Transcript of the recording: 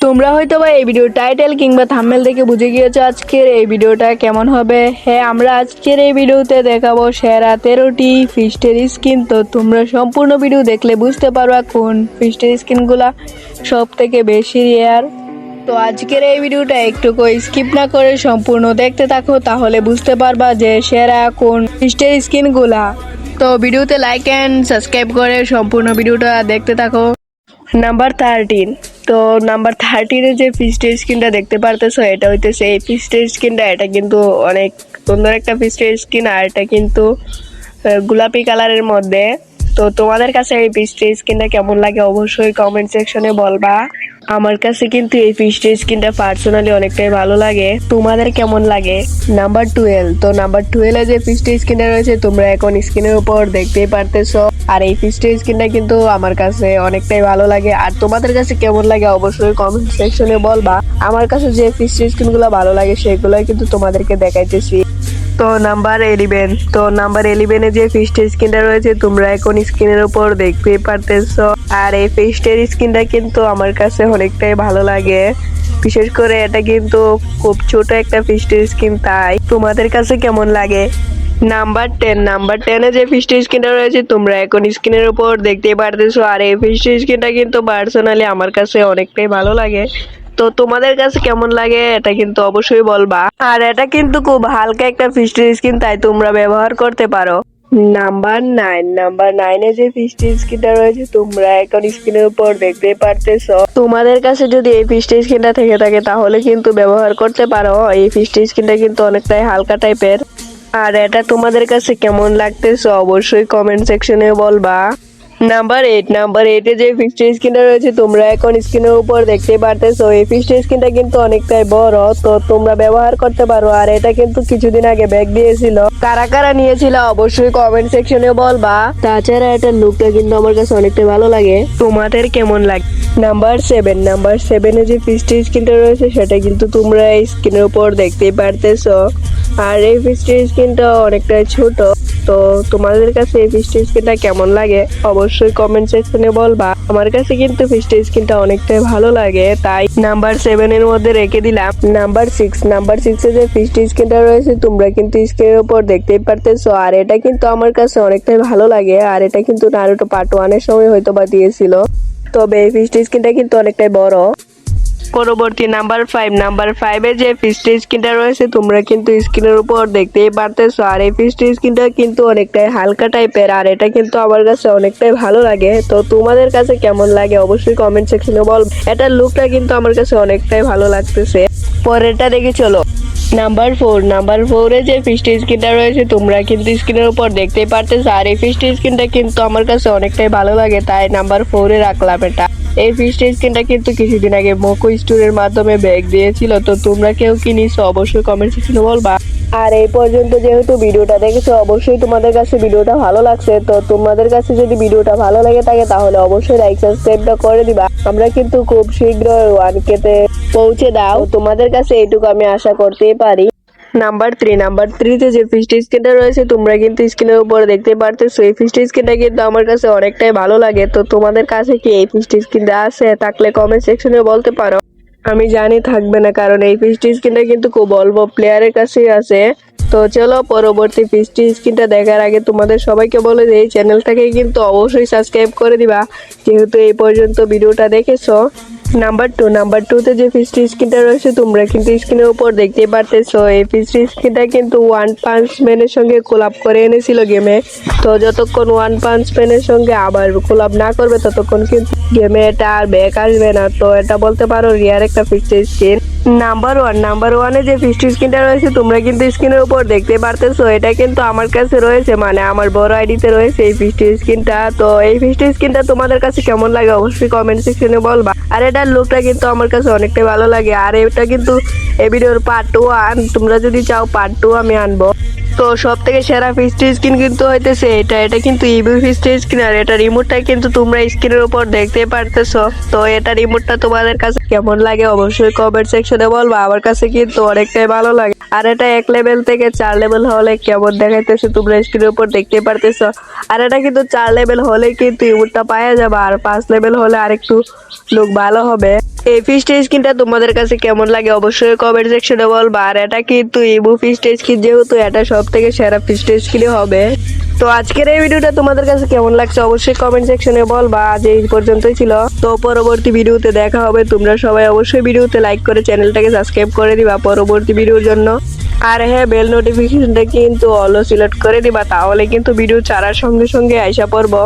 তোমরা হয়তো বা এই ভিডিও টাইটেল কিংবা থাম্বনেল দেখে বুঝে গিয়েছো আজকের এই ভিডিওটা কেমন হবে। হ্যাঁ, আমরা আজকের এই ভিডিওতে দেখাবো সেরা 13টি ফিস্টের স্কিন। তো তোমরা সম্পূর্ণ ভিডিও দেখলে বুঝতে পারবা কোন ফিস্টের স্কিনগুলা সব থেকে বেশি রেয়ার। তো আজকের এই ভিডিওটা একটুকু স্কিপ না করে সম্পূর্ণ দেখতে থাকো, তাহলে বুঝতে পারবা যে সেরা কোন ফিস্টের স্কিনগুলা। তো ভিডিওতে লাইক অ্যান্ড সাবস্ক্রাইব করে সম্পূর্ণ ভিডিওটা দেখতে থাকো। নাম্বার 13। তো নাম্বার 13-এ যে ফিস্টের স্কিনটা দেখতে পারতেছো, এটা হইতেছে এই ফিস্টের স্কিনটা। এটা কিন্তু অনেক সুন্দর একটা ফিস্টের স্কিন, আর এটা কিন্তু গোলাপি কালারের মধ্যে। তো তোমাদের কাছে এই ফিস্টের স্কিনটা কেমন লাগে অবশ্যই কমেন্ট সেকশনে বলবা। আমার কাছে কিন্তু এই ফিস্টের স্কিনটা পার্সোনালি অনেকটাই ভালো লাগে। তোমাদের কেমন লাগে? নাম্বার 12। তো নাম্বার 12-এ যে ফিস্টের স্কিনটা রয়েছে তোমরা এখন স্ক্রিনের উপর দেখতেই পারতেছো। আর এই ফিস্টের স্কিনটা কিন্তু আমার কাছে অনেকটাই ভালো লাগে। আর তোমাদের কাছে কেমন লাগে অবশ্যই কমেন্ট সেকশনে বলবা। আমার কাছে যে ফিস্টের স্কিনগুলো ভালো লাগে সেগুলোই কিন্তু তোমাদেরকে দেখাইতেছি। তো নাম্বার 11। তো নাম্বার 11-এ যে ফিস্টের স্কিনটা রয়েছে তোমরা এখন স্ক্রিনের উপর দেখতেই পারতেছো। আর এই ফিস্টের স্কিনটা কিন্তু আমার কাছে অনেকটাই ভালো লাগে, বিশেষ করে এটা কিন্তু খুব ছোট একটা ফিস্টের স্কিন। তাই তোমাদের কাছে কেমন লাগে? নাম্বার 10। নাম্বার 10-এ যে ফিস্টের স্কিনটা রয়েছে তোমরা এখন স্ক্রিনের উপর দেখতেই পারতেছো। আর এই ফিস্টের স্কিনটা কিন্তু পার্সোনালি আমার কাছে অনেকটাই ভালো লাগে। তো তোমাদের কাছে কেমন লাগে এটা কিন্তু অবশ্যই বলবা। আর এটা কিন্তু খুব হালকা একটা ফিস্টের স্কিন, তাই তোমরা ব্যবহার করতে পারো। নাম্বার 9। নাম্বার 9-এ যে ফিস্টের স্কিনটা রয়েছে তোমরা এখন স্ক্রিনের উপর দেখতেই পারতেছো। তোমাদের কাছে যদি এই ফিস্টের স্কিনটা থেকে থাকে তাহলে কিন্তু ব্যবহার করতে পারো। এই ফিস্টের স্কিনটা কিন্তু অনেকটাই হালকা টাইপের। আর এটা তোমাদের কাছে কেমন লাগতেছে অবশ্যই কমেন্ট সেকশনে বলবা। নাম্বার 8। নাম্বার 8-এ যে ফিস্টের স্কিনটা রয়েছে তোমরা এখন স্ক্রিনের উপর দেখতে পারতেছো। এই ফিস্টের স্কিনটা কিন্তু অনেকটাই বড়, তো তোমরা ব্যবহার করতে পারো। আর এটা কিন্তু কিছুদিন আগে ব্যাগ দিয়েছিল। কারা কারা নিয়েছিল অবশ্যই কমেন্ট সেকশনে বলবা। তাছাড়া এটার লুকটা কিন্তু আমার কাছে অনেকটাই ভালো লাগে। তোমাদের কেমন লাগে? নাম্বার 7। নাম্বার 7-এ যে ফিস্টের স্কিনটা রয়েছে সেটা কিন্তু তোমরা স্ক্রিনের উপর দেখতেই পারতেছো। আর এই ফিস্টের স্কিনটা অনেকটাই ছোট। তো তোমাদের কাছে এই ফিস্টের স্কিনটা কেমন লাগে অবশ্যই কমেন্ট সেকশনে বলবা। আমার কাছে কিন্তু ফিস্টের স্কিনটা অনেকটাই ভালো লাগে, তাই নাম্বার 7-এর মধ্যে রেখে দিলাম। নাম্বার 6। নাম্বার 6-এ যে ফিস্টের স্কিনটা রয়েছে তোমরা কিন্তু স্ক্রিনের উপর দেখতেই পারতেছো। আর এটা কিন্তু আমার কাছে অনেকটাই ভালো লাগে। আর এটা কিন্তু নারুটো পার্ট 1-এর সময় হয়তো বা দিয়েছিল। তবে এই ফিস্টের স্কিনটা কিন্তু অনেকটাই বড়। পরবর্তী নাম্বার 5। নাম্বার 5-এ যে ফিস্টের স্কিনটা রয়েছে তোমরা কিন্তু স্ক্রিনের উপর দেখতেই পারতেছো। আর এই ফিস্টের স্কিনটা কিন্তু অনেকটাই হালকা টাইপের। আর এটা কিন্তু আমার কাছে অনেকটাই ভালো লাগে। তো তোমাদের কাছে কেমন লাগে অবশ্যই কমেন্ট সেকশনে বল। এটার লুকটা কিন্তু আমার কাছে অনেকটাই ভালো লাগতেছে। পরেরটা দেখে চলো। নাম্বার 4। নাম্বার 4-এ যে ফিস্টের স্কিনটা রয়েছে তোমরা কিন্তু স্ক্রিনের উপর দেখতেই পারতেছো। আর এই ফিস্টের স্কিনটা কিন্তু আমার কাছে অনেকটাই ভালো লাগে, তাই নাম্বার 4-এ রাখলাম এটা। এই ফিস্টের স্কিনটা কিন্তু কিছুদিন আগে মোকো স্টোরের মাধ্যমে ব্যাগ দিয়েছিল। তো তোমরা কেউ কি নিছো অবশ্যই কমেন্ট সেকশনে বলবা। আর এই পর্যন্ত যেহেতু ভিডিওটা দেখেছো অবশ্যই তোমাদের কাছে ভিডিওটা ভালো লাগছে। তো তোমাদের কাছে যদি ভিডিওটা ভালো লাগে থাকে তাহলে অবশ্যই লাইক সাবস্ক্রাইবটা করে দিবা। আমরা কিন্তু খুব শীঘ্রই 1K-তে পৌঁছে দাও। তোমাদের কাছে এইটুকু আমি আশা করতেই পারি। নাম্বার 3। নাম্বার 3-তে যে ফিস্টের স্কিনটা রয়েছে তোমরা কিন্তু স্ক্রিনের উপর দেখতে পারতেছো। এই ফিস্টের স্কিনটা কিন্তু আমার কাছে অনেকটাই ভালো লাগে। তো তোমাদের কাছে কি এই ফিস্টের স্কিনটা আছে থাকলে কমেন্ট সেকশনে বলতে পারো। আমি জানি থাকবে না, কারণ এই ফিস্টের স্কিনটা কিন্তু খুব অল্প প্লেয়ারের কাছেই আছে। তো চলো পরবর্তী ফিস্টের স্কিনটা দেখার আগে তোমাদের সবাইকে বলে যে এই চ্যানেলটাকে কিন্তু অবশ্যই সাবস্ক্রাইব করে দিবা, যেহেতু এই পর্যন্ত ভিডিওটা দেখেছো। নাম্বার 2। নাম্বার 2-তে যে ফিস্টের স্কিনটা রয়েছে তোমরা কিন্তু স্ক্রিনের উপর দেখতেই পারতেছো। এই ফিস্টের স্কিনটা কিন্তু ওয়ান পাঞ্চ ম্যানের সঙ্গে কোলাব করে এনেছিল গেমে। তো যতক্ষণ ওয়ান পাঞ্চ ম্যানের সঙ্গে আবার কোলাব না করবে ততক্ষণ কিন্তু গেমে এটা আর ব্যাক আসবে না। তো এটা বলতে পারো রিয়ার একটা ফিস্টের স্কিন। নাম্বার 1। নাম্বার 1-এ যে ফিস্টের স্কিনটা রয়েছে তোমরা কিন্তু স্ক্রিনের উপর দেখতে পারতেছো। এটা কিন্তু আমার কাছে রয়েছে, মানে আমার বড় আইডিতে রয়েছে এই ফিস্টের স্কিনটা। তো এই ফিস্টের স্কিনটা তোমাদের কাছে কেমন লাগে অবশ্যই কমেন্ট সেকশনে বলবা। আর এটার লুকটা কিন্তু আমার কাছে অনেকটাই ভালো লাগে। আর এটা কিন্তু এই ভিডিওর পার্ট 1, তোমরা যদি চাও পার্ট 2 আমি আনবো। তো সব থেকে সেরা ফিস্টের স্কিন কিন্তু হইতেছে এটা কিন্তু ইভি ফিস্টের স্কিন। আর এটা রিমোটটা কিন্তু তোমরা স্ক্রিনের উপর দেখতে পারতেছো। তো এটা রিমোটটা তোমাদের কাছে কেমন লাগে অবশ্যই কমেন্ট সেকশনে বলবা। আমার কাছে কিন্তু অনেকটাই ভালো লাগে। আর এটা 1 লেভেল থেকে 4 লেভেল হলে কেমন দেখাইতেছে তোমরা স্ক্রিনের উপর দেখতে পারতেছো। আর এটা কিন্তু 4 লেভেল হলে কিন্তু ইমোটটা পাওয়া যাবে, আর 5 লেভেল হলে আরেকটু লুক ভালো হবে। এই ফিস্ট স্কিনটা তোমাদের কাছে কেমন লাগে অবশ্যই কমেন্ট সেকশনে বলবা। আর এটা কিন্তু ইমো ফিস্ট স্কিন, যেহেতু এটা সব থেকে সেরা ফিস্ট স্কিনই হবে। তো আজকের এই ভিডিওটা তোমাদের কাছে কেমন লাগছে অবশ্যই কমেন্ট সেকশনে বলবা। আজ এই পর্যন্তই ছিল, তো পরবর্তী ভিডিওতে দেখা হবে। তোমরা সবাই অবশ্যই ভিডিওতে লাইক করে চ্যানেলটাকে সাবস্ক্রাইব করে দিবা পরবর্তী ভিডিওর জন্য। আর হ্যাঁ, বেল নোটিফিকেশনটা কিন্তু অল সিলেক্ট করে দিবা, তাহলে কিন্তু ভিডিও ছাড়ার সঙ্গে সঙ্গে আইসা পড়বো।